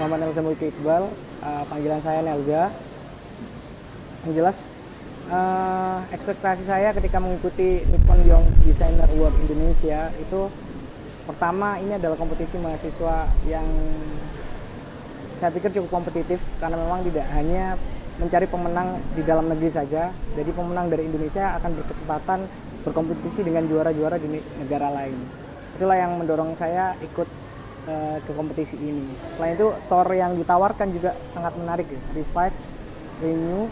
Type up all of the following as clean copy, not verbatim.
Muhammad Nelza Mulki Iqbal, panggilan saya Nelza. Yang jelas, ekspektasi saya ketika mengikuti Nippon Young Designer Award Indonesia itu pertama ini adalah kompetisi mahasiswa yang saya pikir cukup kompetitif karena memang tidak hanya mencari pemenang di dalam negeri saja, jadi pemenang dari Indonesia akan berkesempatan berkompetisi dengan juara-juara di negara lain. Itulah yang mendorong saya ikut ke kompetisi ini. Selain itu, tour yang ditawarkan juga sangat menarik ya, revive, renew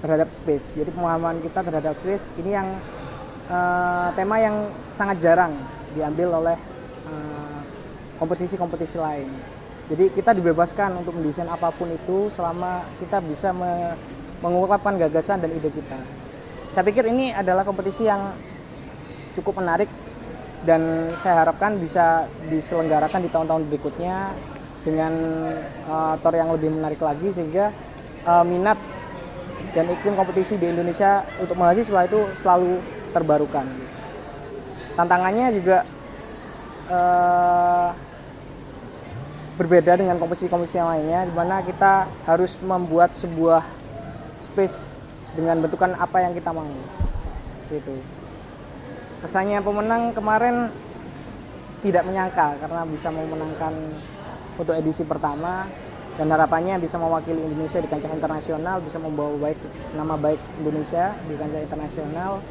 terhadap space. Jadi pemahaman kita terhadap space ini yang tema yang sangat jarang diambil oleh kompetisi-kompetisi lain. Jadi kita dibebaskan untuk mendesain apapun itu selama kita bisa mengungkapkan gagasan dan ide kita. Saya pikir ini adalah kompetisi yang cukup menarik dan saya harapkan bisa diselenggarakan di tahun-tahun berikutnya dengan tour yang lebih menarik lagi sehingga minat dan iklim kompetisi di Indonesia untuk mahasiswa itu selalu terbarukan. Tantangannya juga berbeda dengan kompetisi-kompetisi yang lainnya, di mana kita harus membuat sebuah space dengan bentukan apa yang kita mau. Gitu. Kesannya pemenang kemarin tidak menyangka karena bisa memenangkan untuk edisi pertama dan harapannya bisa mewakili Indonesia di kancah internasional, bisa membawa nama baik Indonesia di kancah internasional.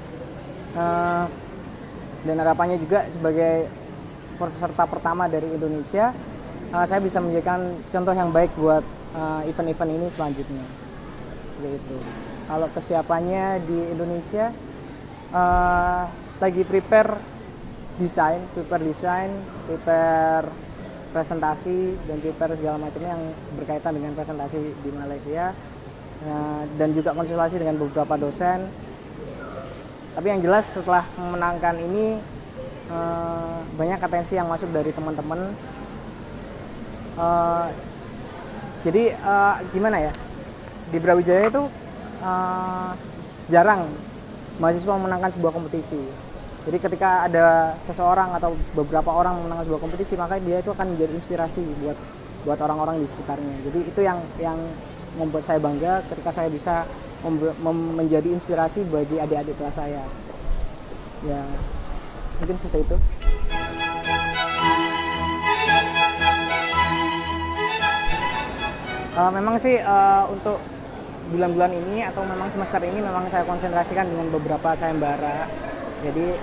Dan harapannya juga sebagai peserta pertama dari Indonesia, saya bisa menjadikan contoh yang baik buat event-event ini selanjutnya. Seperti itu. Kalau kesiapannya di Indonesia lagi prepare desain, prepare presentasi dan prepare segala macamnya yang berkaitan dengan presentasi di Malaysia, dan juga konsultasi dengan beberapa dosen. Tapi yang jelas setelah memenangkan ini banyak atensi yang masuk dari teman-teman. Jadi gimana ya, di Brawijaya itu jarang mahasiswa memenangkan sebuah kompetisi. Jadi ketika ada seseorang atau beberapa orang memenangkan sebuah kompetisi, maka dia itu akan menjadi inspirasi buat orang-orang di sekitarnya. Jadi itu yang membuat saya bangga ketika saya bisa menjadi inspirasi bagi adik-adik kelas saya. Ya, mungkin seperti itu. Memang sih untuk bulan-bulan ini atau memang semester ini memang saya konsentrasikan dengan beberapa sayembara. Jadi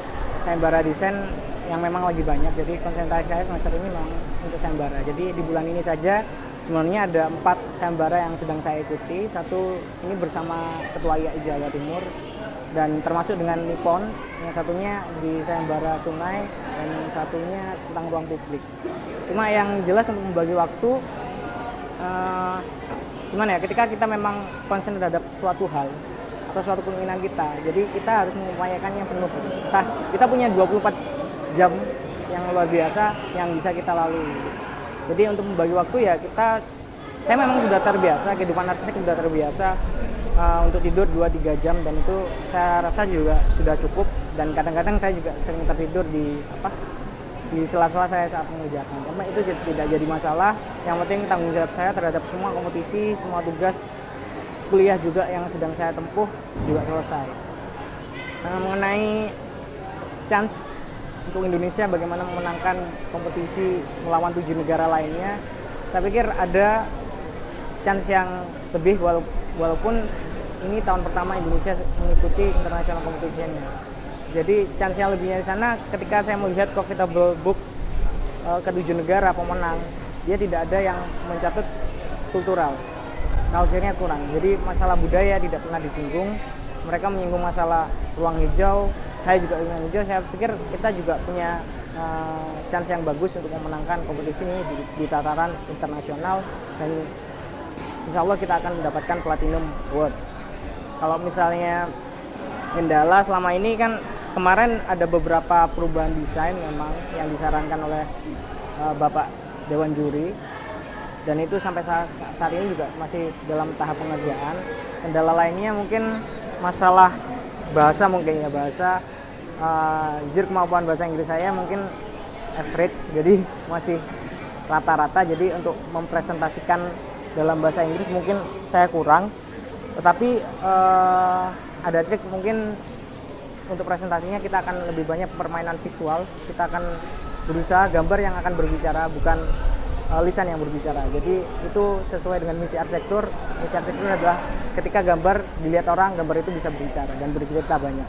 sayembara desain yang memang lagi banyak. Jadi konsentrasi saya semester ini memang untuk sayembara. Jadi di bulan ini saja sebenarnya ada 4 sayembara yang sedang saya ikuti. Satu ini bersama Ketua IAI Jawa Timur dan termasuk dengan Nippon. Yang satunya di sayembara sungai dan yang satunya tentang ruang publik. Cuma yang jelas untuk membagi waktu, gimana ya, ketika kita memang konsen terhadap suatu hal atau suatu keinginan kita, jadi kita harus mengupayakannya penuh. Kita punya 24 jam yang luar biasa yang bisa kita lalui. Jadi untuk membagi waktu ya saya memang sudah terbiasa, kehidupan arsitek sudah terbiasa untuk tidur 2-3 jam dan itu saya rasa juga sudah cukup. Dan kadang-kadang saya juga sering tertidur di sela-sela saya saat mengerjakan. Karena itu tidak jadi masalah. Yang penting tanggung jawab saya terhadap semua kompetisi, semua tugas kuliah juga yang sedang saya tempuh juga selesai. Mengenai chance untuk Indonesia bagaimana memenangkan kompetisi melawan 7 negara lainnya, saya pikir ada chance yang lebih walaupun ini tahun pertama Indonesia mengikuti international competition-nya. Jadi chance yang lebihnya di sana ketika saya melihat profitable book ke-7 negara pemenang, dia tidak ada yang mencatat kultural. Culture-nya kurang. Jadi masalah budaya tidak pernah disinggung. Mereka menyinggung masalah ruang hijau. Saya juga ruang hijau. Saya pikir kita juga punya chance yang bagus untuk memenangkan kompetisi ini di tataran internasional dan insya Allah kita akan mendapatkan Platinum Award. Kalau misalnya kendala selama ini kan kemarin ada beberapa perubahan desain memang yang disarankan oleh Bapak Dewan Juri dan itu sampai saat ini juga masih dalam tahap pengerjaan. Kendala lainnya mungkin masalah bahasa, jujur kemampuan bahasa Inggris saya mungkin average, jadi masih rata-rata, jadi untuk mempresentasikan dalam bahasa Inggris mungkin saya kurang, tetapi ada trik mungkin untuk presentasinya. Kita akan lebih banyak permainan visual, kita akan berusaha gambar yang akan berbicara, bukan lisan yang berbicara. Jadi itu sesuai dengan misi arsitektur. Misi arsitektur adalah ketika gambar dilihat orang, gambar itu bisa berbicara dan bercerita banyak.